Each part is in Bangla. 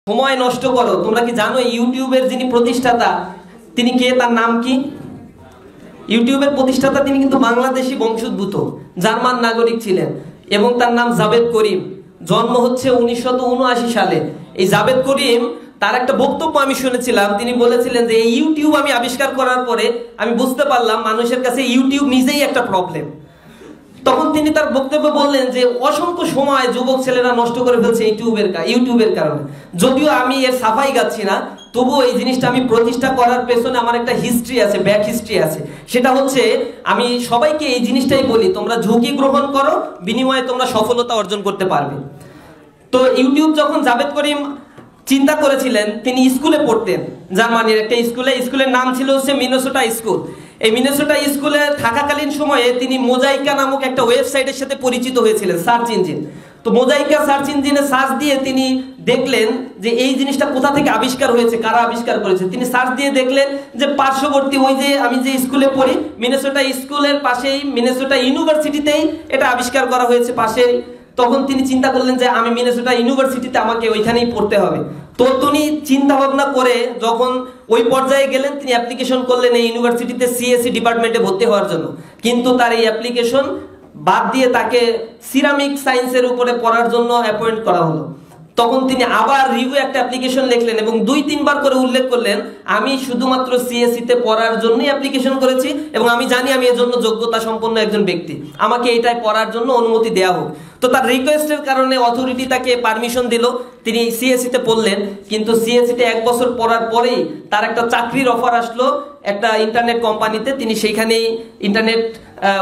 সময় নষ্ট করো। তোমরা কি জানো ইউটিউবের যিনি প্রতিষ্ঠাতা তিনি কে, তার নাম কি? ইউটিউবের প্রতিষ্ঠাতা তিনি কিন্তু বাংলাদেশি বংশোদ্ভূত, জার্মান নাগরিক ছিলেন এবং তার নাম জাভেদ করিম। জন্ম হচ্ছে 1979 সালে। এই জাভেদ করিম তার একটা বক্তব্য আমি শুনেছিলাম, তিনি বলেছিলেন যে এই ইউটিউব আমি আবিষ্কার করার পরে আমি বুঝতে পারলাম মানুষের কাছে ইউটিউব নিজেই একটা প্রবলেম। তখন তিনি তার বক্তব্যে বললেন যে অসংখ্য সময় যুবক ছেলেরা নষ্ট করে ফেলছে ইউটিউবের কারণে। যদিও আমি এর সাফাই গাচ্ছি না, তবুও এই জিনিসটা আমি প্রতিষ্ঠা করার পেছনে আমার একটা হিস্ট্রি আছে, ব্যাক হিস্ট্রি আছে। সেটা হচ্ছে আমি সবাইকে এই জিনিসটাই বলি, তোমরা ঝুঁকি গ্রহণ করো, বিনিময়ে তোমরা সফলতা অর্জন করতে পারবে। তো ইউটিউব যখন জাভেদ করিম চিন্তা করেছিলেন, তিনি স্কুলে পড়তেন, জার্মানির একটা স্কুলের নাম ছিল হচ্ছে মিনেসোটা স্কুল। এই মিনেসোটা স্কুলে থাকাকালীন সময়ে তিনি মোজাইকা নামক একটা ওয়েবসাইটের সাথে পরিচিত হয়েছিলেন, সার্চ ইঞ্জিন। তো মোজাইকা সার্চ ইঞ্জিনে সার্চ দিয়ে তিনি দেখলেন যে এই জিনিসটা কোথা থেকে আবিষ্কার হয়েছে, কারা আবিষ্কার করেছে। তিনি সার্চ দিয়ে দেখলেন যে পার্শ্ববর্তী ওই যে আমি যে স্কুলে পড়ি মিনেসোটা স্কুলের পাশেই মিনেসোটা ইউনিভার্সিটিতেই এটা আবিষ্কার করা হয়েছে পাশেই। তখন তিনি চিন্তা করলেন যে আমি মিনেসোটা ইউনিভার্সিটিতে আমাকে ওইখানেই পড়তে হবে। তো তিনি চিন্তা ভাবনা করে যখন ওই পর্যায়ে গেলেন, তিনি অ্যাপ্লিকেশন করলেন এই ইউনিভার্সিটিতে সিএসসি ডিপার্টমেন্টে ভর্তি হওয়ার জন্য। কিন্তু তার এই অ্যাপ্লিকেশন বাদ দিয়ে তাকে সিরামিক সায়েন্সের উপরে পড়ার জন্য অ্যাপয়েন্ট করা হলো। তখন তিনি আবার রিভিউ একটা অ্যাপ্লিকেশন লিখলেন এবং 2-3 বার করে উল্লেখ করলেন আমি শুধুমাত্র সিএসসি তে পড়ার জন্যই অ্যাপ্লিকেশন করেছি এবং আমি জানি আমি এর জন্য যোগ্যতা সম্পন্ন একজন ব্যক্তি, আমাকে এটাই পড়ার জন্য অনুমতি দেওয়া হোক। তো তার রিকোয়েস্টের কারণে অথরিটি তাকে পারমিশন দিল, তিনি সিএসসি তে পড়লেন। কিন্তু সিএসসি তে 1 বছর পড়ার পরেই তার একটা চাকরির অফার আসলো একটা ইন্টারনেট কোম্পানিতে। তিনি সেইখানেই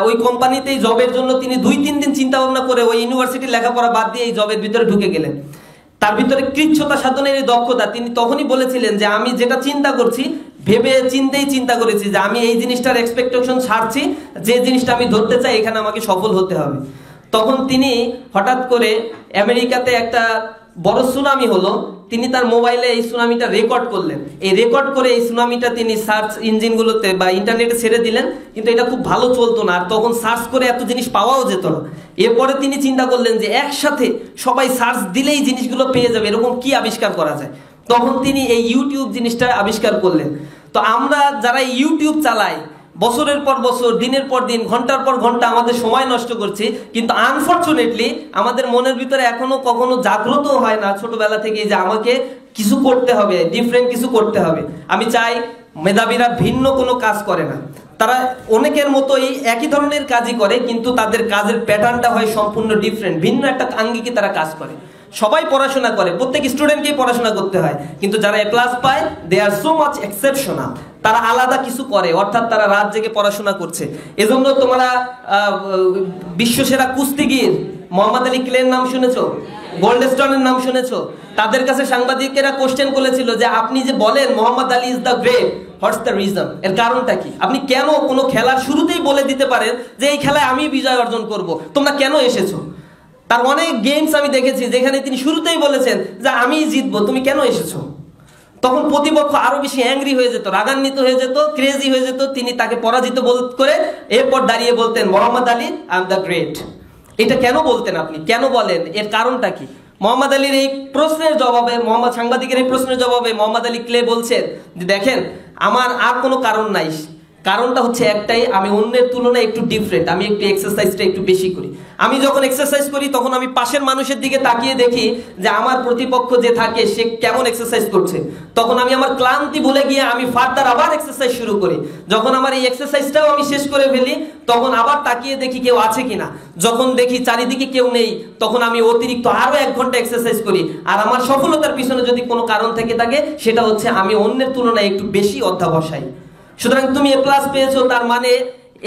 ওই কোম্পানিতেই জবের জন্য তিনি 2-3 দিন চিন্তা ভাবনা করে ওই ইউনিভার্সিটির লেখাপড়া বাদ দিয়ে এই জবের ভিতরে ঢুকে গেলেন। তার ভিতরে কৃচ্ছতা সাধনের এই দক্ষতা, তিনি তখনই বলেছিলেন যে আমি যেটা চিন্তা করছি ভেবে চিন্তেই চিন্তা করেছি যে আমি এই জিনিসটার এক্সপেকটেশন ছাড়ছি, যে জিনিসটা আমি ধরতে চাই এখানে আমাকে সফল হতে হবে। তখন তিনি হঠাৎ করে আমেরিকাতে একটা বড় সুনামি হলো, তিনি তার মোবাইলে এই সুনামিটা রেকর্ড করলেন। এই রেকর্ড করে এই সুনামিটা তিনি সার্চ ইঞ্জিনগুলোতে বা ইন্টারনেটে ছেড়ে দিলেন, কিন্তু এটা খুব ভালো চলতো না, আর তখন সার্চ করে এত জিনিস পাওয়াও যেত না। এরপরে তিনি চিন্তা করলেন যে একসাথে সবাই সার্চ দিলেই জিনিসগুলো পেয়ে যাবে, এরকম কি আবিষ্কার করা যায়। তখন তিনি এই ইউটিউব জিনিসটা আবিষ্কার করলেন। তো আমরা যারা ইউটিউব চালাই বছরের পর বছর, দিনের পর দিন, ঘন্টার পর ঘন্টা আমাদের সময় নষ্ট করছি, কিন্তু আনফরচুনেটলি আমাদের মনের ভিতরে এখনো কখনো জাগ্রত হয় না ছোটবেলা থেকে যে আমাকে কিছু করতে হবে, ডিফারেন্ট কিছু করতে হবে। আমি চাই মেধাবীরা ভিন্ন কোনো কাজ করে না, তারা অনেকের মতোই একই ধরনের কাজই করে, কিন্তু তাদের কাজের প্যাটার্নটা হয় সম্পূর্ণ ডিফারেন্ট, ভিন্ন একটা আঙ্গিকে তারা কাজ করে। সবাই পড়াশোনা করে, প্রত্যেক স্টুডেন্টকেই পড়াশোনা করতে হয়, কিন্তু যারা এ প্লাস পায় দে আর সো মাচ এক্সেপশনাল, তারা আলাদা কিছু করে, অর্থাৎ তারা রাত জেগে পড়াশোনা করছে। এজন্য তোমরা বিশ্বসেরা কুস্তিগির মোহাম্মদ আলী ক্লের নাম শুনেছো, গোল্ড স্টারের নাম শুনেছো। তাদের কাছে সাংবাদিকেরা কোশ্চেন করেছিল যে আপনি যে বলেন Mohammad Ali is the great, what's the reason, এর কারণটা কি? আপনি কেন কোনো খেলার শুরুতেই বলে দিতে পারেন যে এই খেলায় আমি বিজয় অর্জন করব, তোমরা কেন এসেছো? তার অনেক গেমস আমি দেখেছি যেখানে তিনি শুরুতেই বলেছেন যে আমি জিতবো, তুমি কেন এসেছো? তখন প্রতিপক্ষ আরো বেশি অ্যাংরি হয়ে যেত, রাগান্বিত হয়ে যেত, ক্রেজি হয়ে যেত। তিনি তাকে পরাজিত করে এরপর দাঁড়িয়ে বলতেন Mohammad Ali I am the great. এটা কেন বলতেন আপনি, কেন বলেন, এর কারণটা কি? মোহাম্মদ আলীর এই প্রশ্নের জবাবে, সাংবাদিকের এই প্রশ্নের জবাবে মোহাম্মদ আলী ক্লে বলছেন যে দেখেন আমার আর কোনো কারণ নাই, কারণটা হচ্ছে একটাই, আমি অন্যের তুলনায় একটু ডিফারেন্ট, আমি একটু এক্সারসাইজটা একটু বেশি করি। আমি যখন এক্সারসাইজ করি তখন আমি পাশের মানুষের দিকে তাকিয়ে দেখি যে আমার প্রতিপক্ষ যে থাকে সে কেমন এক্সারসাইজ করছে, তখন আমি আমার ক্লান্তি ভুলে গিয়ে আমি ফার্দার আবার এক্সারসাইজ শুরু করি। যখন আমার এই এক্সারসাইজটাও আমি শেষ করে ফেলি তখন আবার তাকিয়ে দেখি কেউ আছে কিনা, যখন দেখি চারিদিকে কেউ নেই তখন আমি অতিরিক্ত আরো 1 ঘন্টা এক্সারসাইজ করি। আর আমার সফলতার পিছনে যদি কোনো কারণ থেকে থাকে সেটা হচ্ছে আমি অন্যের তুলনায় একটু বেশি অধ্যাবসায়ী। সুতরাং তুমি এ প্লাস পেয়েছো, তার মানে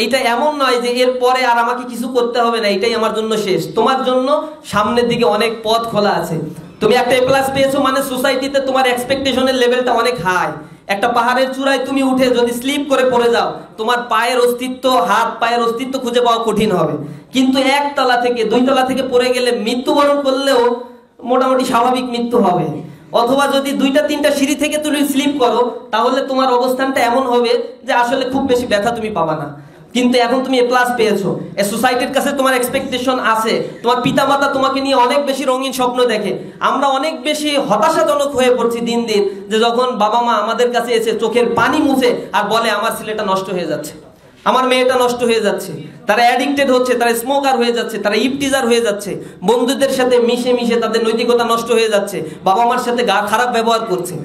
এইটা এমন নয় যে এর পরে আর আমাকে কিছু করতে হবে না, এটাই আমার জন্য শেষ। তোমার জন্য সামনের দিকে অনেক পথ খোলা আছে। তুমি একটা এ প্লাস পেয়েছো মানে সোসাইটিতে তোমার এক্সপেকটেশনের লেভেলটা অনেক হাই। একটা পাহাড়ের চূড়ায় তুমি উঠে যদি স্লিপ করে পড়ে যাও, তোমার পায়ের অস্তিত্ব, হাত পায়ের অস্তিত্ব খুঁজে পাওয়া কঠিন হবে। কিন্তু 1 তলা থেকে 2 তলা থেকে পড়ে গেলে মৃত্যুবরণ করলেও মোটামুটি স্বাভাবিক মৃত্যু হবে। অথবা যদি 2-3টা সিঁড়ি থেকে তুমি স্লিপ করো তাহলে তোমার অবস্থানটা এমন হবে যে আসলে খুব বেশি ব্যথা তুমি পাবা না। কিন্তু এখন তুমি এ প্লাস পেয়েছো, এই সোসাইটির কাছে তোমার এক্সপেকটেশন আছে, তোমার পিতামাতা তোমাকে নিয়ে অনেক বেশি রঙিন স্বপ্ন দেখে। আমরা অনেক বেশি হতাশাজনক হয়ে পড়ছি দিন দিন, যে যখন বাবা মা আমাদের কাছে এসে চোখের পানি মুছে আর বলে আমার ছেলেটা নষ্ট হয়ে যাচ্ছে, আমার মেয়েটা নষ্ট হয়ে যাচ্ছে, তারা অ্যাডিক্টেড হচ্ছে, তারা স্মোকার হয়ে যাচ্ছে, তারা ইফটিজার হয়ে যাচ্ছে, বন্ধুদের সাথে মিশে মিশে তাদের নৈতিকতা নষ্ট হয়ে যাচ্ছে, বাবা মার সাথে খারাপ ব্যবহার করছে।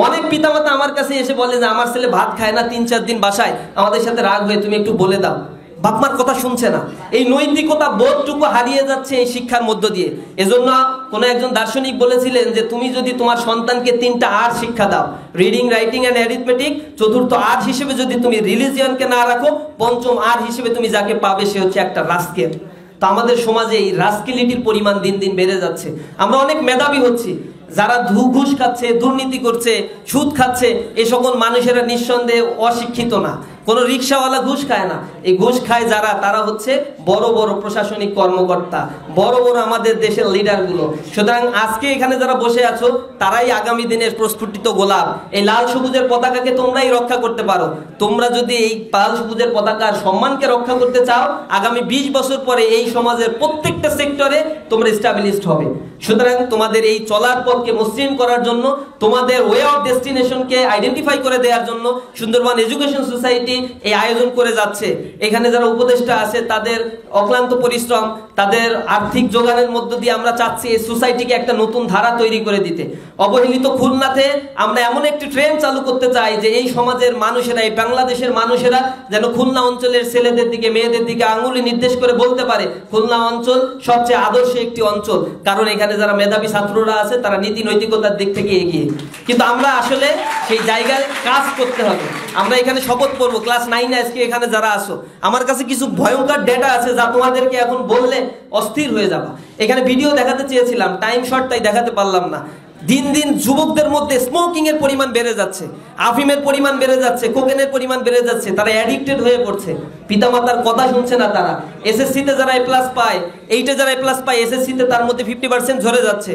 অনেক পিতামাতা আমার কাছে এসে বলে যে আমার ছেলে ভাত খায় না 3-4 দিন বাসায়, আমাদের সাথে রাগ হয়ে তুমি একটু বলে দাও। বাপমার কথা শুনছে না, এই নৈতিকতা বোধটুকু হারিয়ে যাচ্ছে এই শিক্ষার মধ্য দিয়ে। এজন্য কোন একজন দার্শনিক বলেছিলেন যে তুমি যদি তোমার সন্তানকে 3টা আর শিক্ষা দাও, রিডিং, রাইটিং এন্ড অ্যারিথমেটিক, চতুর্থ আর হিসেবে যদি তুমি রিলিজিয়নকে না রাখো, পঞ্চম আর হিসেবে তুমি যাকে পাবে সে হচ্ছে একটা রাস্কেল। তো আমাদের সমাজে এই রাস্কেলিটির পরিমাণ দিন দিন বেড়ে যাচ্ছে। আমরা অনেক মেধাবী হচ্ছি, যারা ঘুষ খাচ্ছে, দুর্নীতি করছে, সুদ খাচ্ছে, এই সকল মানুষেরা নিঃসন্দেহে অশিক্ষিত না। কোনো রিক্সাওয়ালা ঘুষ খায় না, এই ঘুষ খায় যারা, তারা হচ্ছে বড় বড় প্রশাসনিক কর্মকর্তা, বড় বড় আমাদের দেশের লিডারগুলো। সুতরাং আজকে এখানে যারা বসে আছো তারাই আগামী দিনের প্রস্ফুটিত গোলাপ। এই লাল সবুজের পতাকাকে তোমরাই রক্ষা করতে পারো। তোমরা যদি এই লাল সবুজের পতাকার সম্মানকে রক্ষা করতে চাও, আগামী 20 বছর পরে এই সমাজের প্রত্যেকটা সেক্টরে তোমরা এস্টাবলিশড হবে। সুতরাং তোমাদের এই চলার পথকে মসৃণ করার জন্য, তোমাদের ওয়ে অফ ডেস্টিনেশনকে আইডেন্টিফাই করে দেওয়ার জন্য সুন্দরবন এডুকেশন সোসাইটি এই আয়োজন করে যাচ্ছে। এখানে যারা উপদেষ্টা আছে তাদের অক্লান্ত পরিশ্রম, তাদের আর্থিক যোগানের মধ্য দিয়ে আমরা চাচ্ছি এই সোসাইটিকে একটা নতুন ধারা তৈরি করে দিতে। অবহেলিত খুলনাতে আমরা এমন একটি ট্রেন চালু করতে চাই যে এই সমাজের মানুষেরা, এই বাংলাদেশের মানুষেরা যেন খুলনা অঞ্চলের ছেলেদের দিকে, মেয়েদের দিকে আঙুলি নির্দেশ করে বলতে পারে খুলনা অঞ্চল সবচেয়ে আদর্শ একটি অঞ্চল, কারণ এখানে যারা মেধাবী ছাত্ররা আছে তারা নীতি নৈতিকতার দিক থেকে এগিয়ে। কিন্তু আমরা আসলে সেই জায়গায় কাজ করতে হবে। আমরা এখানে শপথ করব, ক্লাস 9 আজকে এখানে যারা আসো, আমার কাছে কিছু ভয়ঙ্কর ডেটা আছে যা তোমাদেরকে এখন বললে অস্থির হয়ে যাবা। এখানে ভিডিও দেখাতে চেয়েছিলাম, টাইম শর্ট, তাই দেখাতে পারলাম না। দিন দিন যুবকদের মধ্যে স্মোকিং এর পরিমাণ বেড়ে যাচ্ছে, আফিমের পরিমাণ বেড়ে যাচ্ছে, কোকেনের পরিমাণ বেড়ে যাচ্ছে, তারা অ্যাডিক্টেড হয়ে পড়ছে, পিতামাতার কথা শুনছে না তারা। এসএসসিতে যারা এ প্লাস পায়, এইটে যারা এ প্লাস পায়, এসএসসিতে তার মধ্যে 50% ঝরে যাচ্ছে।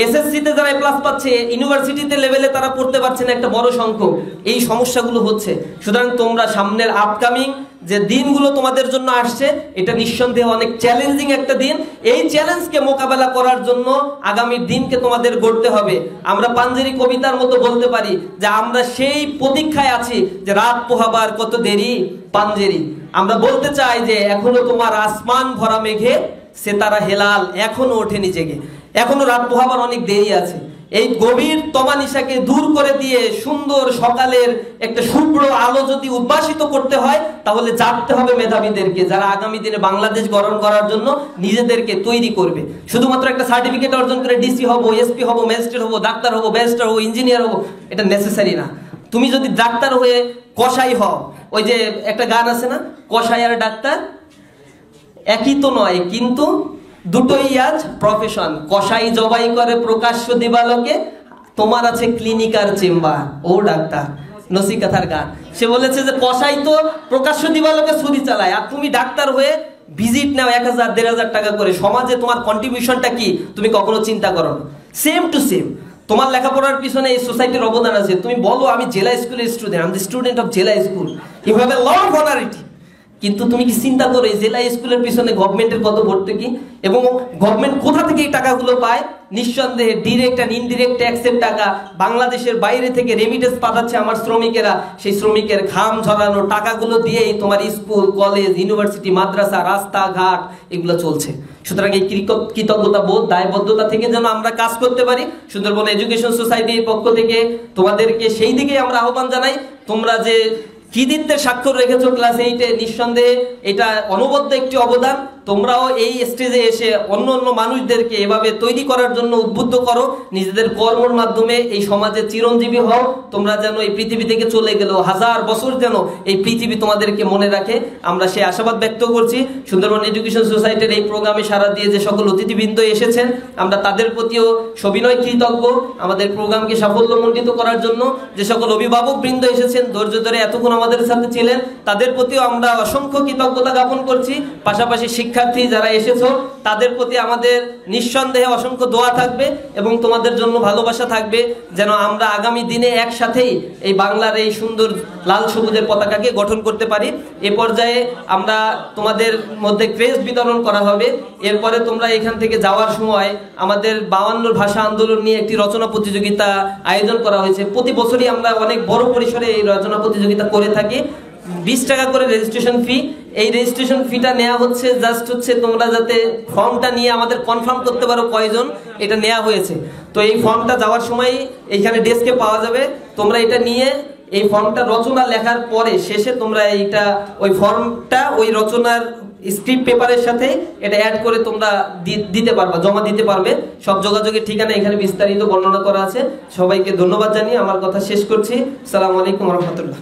এসএসসিতে যারা এ প্লাস পাচ্ছে, ইউনিভার্সিটিতে লেভেলে তারা পড়তে পারছে না একটা বড় সংখ্যক। এই সমস্যাগুলো হচ্ছে। সুতরাং তোমরা সামনের আপকামিং যে দিনগুলো তোমাদের জন্য আসছে, এটা নিঃসন্দেহে অনেক চ্যালেঞ্জিং একটা দিন। এই চ্যালেঞ্জকে মোকাবেলা করার জন্য আগামী দিনকে তোমাদের গড়তে হবে। আমরা পাঞ্জেরি কবিতার মতো বলতে পারি যে আমরা সেই প্রতীক্ষায় আছি যে রাত পোহাবার কত দেরি পাঞ্জেরি। আমরা বলতে চাই যে এখনো তোমার আসমান ভরা মেঘে সেতারা হেলাল এখনো ওঠেনি জেগে, এখনো রাত পোহাবার অনেক দেরি আছে। এই গভীর তমানিশাকে দূর করে দিয়ে সুন্দর সকালের একটা শুভ্র আলো যদি উদ্ভাসিত করতে হয়, তাহলে জাগতে হবে মেধাবীদেরকে, যারা আগামী দিনে বাংলাদেশ গঠন করার জন্য নিজেদেরকে তৈরি করবে। শুধুমাত্র একটা সার্টিফিকেট অর্জন করে ডিসি হবো, এসপি হবো, ম্যাজিস্ট্রেট হবো, ডাক্তার হবো, ব্যারিস্টার হবো, ইঞ্জিনিয়ার হবো, এটা নেসেসারি না। তুমি যদি ডাক্তার হয়ে কসাই হও, ওই যে একটা গান আছে না, কসাই আর ডাক্তার একই তো নয়, কিন্তু দুটোই আজ প্রফেশন। কসাই জবাই করে প্রকাশ্য দিবালোকে, তোমার আছে ক্লিনিক আর চেম্বার। ও ডাক্তার, নসিকাথার গান। সে বলেছে যে কসাই তো প্রকাশ্য দিবালোকে ছুরি চালায়, আর তুমি ডাক্তার হয়ে ভিজিট নাও 1000-1500 টাকা করে। সমাজে তোমার কন্ট্রিবিউশনটা কি তুমি কখনো চিন্তা করো না? সেম টু সেম তোমার লেখাপড়ার পিছনে এই সোসাইটির অবদান আছে। তুমি বলো আমি জেলা স্কুলের স্টুডেন্ট, আমি স্টুডেন্ট অফ জেলা school, you have a lot of honority. কিন্তু তুমি কি চিন্তা করো এই জেলা স্কুলের পিছনে গভর্নমেন্টের কত ভর্তুকি, এবং গভর্নমেন্ট কোথা থেকে এই টাকাগুলো পায়? নিঃসন্দেহে ডিরেক্ট আর ইনডিরেক্ট ট্যাক্সের টাকা। বাংলাদেশের বাইরে থেকে রেমিটেন্স পাঠাচ্ছে আমার শ্রমিকেরা, সেই শ্রমিকের ঘাম ঝরানো টাকাগুলো দিয়েই তোমার স্কুল, কলেজ, ইউনিভার্সিটি, মাদ্রাসা, রাস্তাঘাট এগুলো চলছে। সুতরাং এই কৃতজ্ঞতা বোধ, দায়বদ্ধতা থেকে যেন আমরা কাজ করতে পারি। সুন্দরবন এডুকেশন সোসাইটির পক্ষ থেকে তোমাদেরকে সেই দিকে আমরা আহ্বান জানাই। তোমরা যে কৃতিত্বের স্বাক্ষর রেখেছো ক্লাস 8-এ, নিঃসন্দেহে এটা অনবদ্য একটি অবদান। তোমরাও এই স্টেজে এসে অন্য অন্য মানুষদেরকে এভাবে তৈরি করার জন্য উদ্বুদ্ধ করো। নিজেদের কর্মের মাধ্যমে এই সমাজে চিরঞ্জীবী হও। তোমরা যেন এই পৃথিবী থেকে চলে গেলেও 1000 বছর যেন এই পৃথিবী তোমাদেরকে মনে রাখে, আমরা সেই আশাবাদ ব্যক্ত করছি। সুন্দরবন এডুকেশন সোসাইটির এই প্রোগ্রামে সাড়া দিয়ে যে সকল অতিথিবৃন্দ এসেছেন, আমরা তাদের প্রতিও সবিনয় কৃতজ্ঞ। আমাদের প্রোগ্রামকে সাফল্যমণ্ডিত করার জন্য যে সকল অভিভাবক বৃন্দ এসেছেন, ধৈর্য ধরে এতক্ষণ আমাদের সাথে ছিলেন, তাদের প্রতিও আমরা অসংখ্য কৃতজ্ঞতা জ্ঞাপন করছি। পাশাপাশি শিক্ষার্থী যারা এসেছো তাদের প্রতি আমাদের নিঃসন্দেহে অসংখ্য দোয়া থাকবে এবং তোমাদের জন্য ভালোবাসা থাকবে, যেন আমরা আগামী দিনে একসাথেই এই বাংলার এই সুন্দর লাল সবুজের পতাকাকে গঠন করতে পারি। এ পর্যায়ে আমরা তোমাদের মধ্যে ক্রেস্ট বিতরণ করা হবে। এরপরে তোমরা এখান থেকে যাওয়ার সময় আমাদের 52 ভাষা আন্দোলন নিয়ে একটি রচনা প্রতিযোগিতা আয়োজন করা হয়েছে। প্রতি বছরই আমরা অনেক বড় পরিসরে এই রচনা প্রতিযোগিতা করে থাকি। 20 টাকা করে রেজিস্ট্রেশন ফি। এই রেজিস্ট্রেশন ফিটা নেওয়া হচ্ছে জাস্ট হচ্ছে তোমরা যাতে ফর্মটা নিয়ে আমাদের কনফার্ম করতে পারো কয়জন এটা নেওয়া হয়েছে। তো এই ফর্মটা যাওয়ার সময় এইখানে ডেস্কে পাওয়া যাবে। তোমরা এটা নিয়ে এই ফর্মটা রচনা লেখার পরে শেষে তোমরা এইটা ওই ফর্মটা ওই রচনার স্ক্রিপ্ট পেপারের সাথে এটা অ্যাড করে তোমরা দিতে পারবে, জমা দিতে পারবে। সব যোগাযোগের ঠিকানা এখানে বিস্তারিত বর্ণনা করা আছে। সবাইকে ধন্যবাদ জানিয়ে আমার কথা শেষ করছি। আসসালামু আলাইকুম ওয়া রাহমাতুল্লাহ।